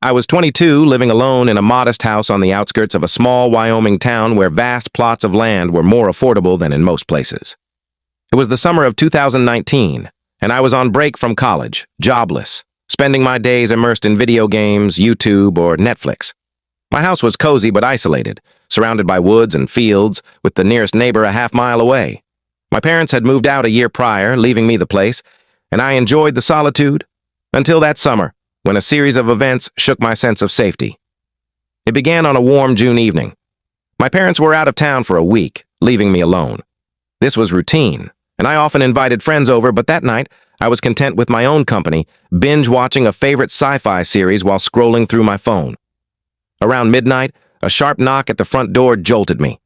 I was 22, living alone in a modest house on the outskirts of a small Wyoming town where vast plots of land were more affordable than in most places. It was the summer of 2019, and I was on break from college, jobless, spending my days immersed in video games, YouTube, or Netflix. My house was cozy but isolated, surrounded by woods and fields, with the nearest neighbor a half-mile away. My parents had moved out a year prior, leaving me the place, and I enjoyed the solitude until that summer, when a series of events shook my sense of safety. It began on a warm June evening. My parents were out of town for a week, leaving me alone. This was routine, and I often invited friends over, but that night, I was content with my own company, binge-watching a favorite sci-fi series while scrolling through my phone. Around midnight, a sharp knock at the front door jolted me.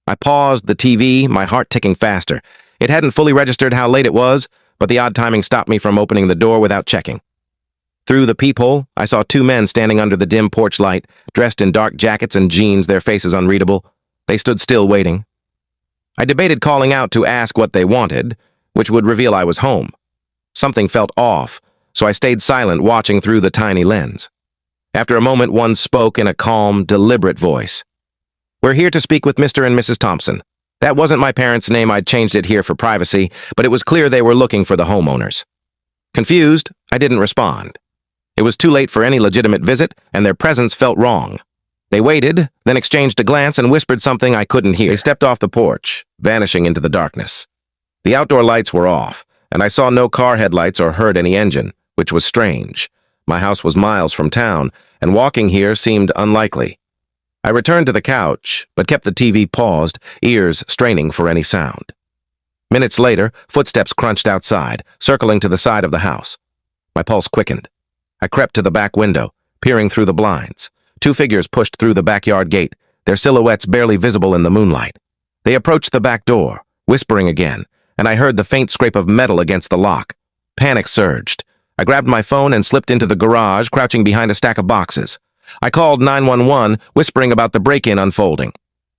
I paused the TV, my heart ticking faster. It hadn't fully registered how late it was, but the odd timing stopped me from opening the door without checking. Through the peephole, I saw two men standing under the dim porch light, dressed in dark jackets and jeans, their faces unreadable. They stood still, waiting. I debated calling out to ask what they wanted, which would reveal I was home. Something felt off, so I stayed silent, watching through the tiny lens. After a moment, one spoke in a calm, deliberate voice. "We're here to speak with Mr. and Mrs. Thompson." That wasn't my parents' name. I'd changed it here for privacy, but it was clear they were looking for the homeowners. Confused, I didn't respond. It was too late for any legitimate visit, and their presence felt wrong. They waited, then exchanged a glance and whispered something I couldn't hear. They stepped off the porch, vanishing into the darkness. The outdoor lights were off, and I saw no car headlights or heard any engine, which was strange. My house was miles from town, and walking here seemed unlikely. I returned to the couch, but kept the TV paused, ears straining for any sound. Minutes later, footsteps crunched outside, circling to the side of the house. My pulse quickened. I crept to the back window, peering through the blinds. Two figures pushed through the backyard gate, their silhouettes barely visible in the moonlight. They approached the back door, whispering again, and I heard the faint scrape of metal against the lock. Panic surged. I grabbed my phone and slipped into the garage, crouching behind a stack of boxes. I called 911, whispering about the break-in unfolding.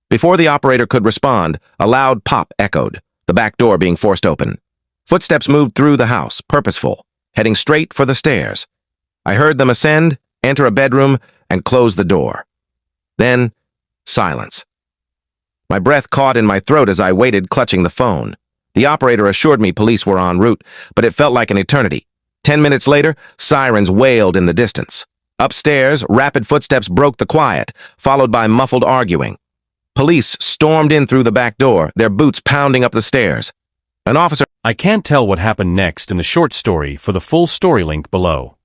Before the operator could respond, a loud pop echoed, the back door being forced open. Footsteps moved through the house, purposeful, heading straight for the stairs. I heard them ascend, enter a bedroom, and close the door. Then, silence. My breath caught in my throat as I waited, clutching the phone. The operator assured me police were en route, but it felt like an eternity. 10 minutes later, sirens wailed in the distance. Upstairs, rapid footsteps broke the quiet, followed by muffled arguing. Police stormed in through the back door, their boots pounding up the stairs. An officer— I can't tell what happened next in the short story. For the full story, link below.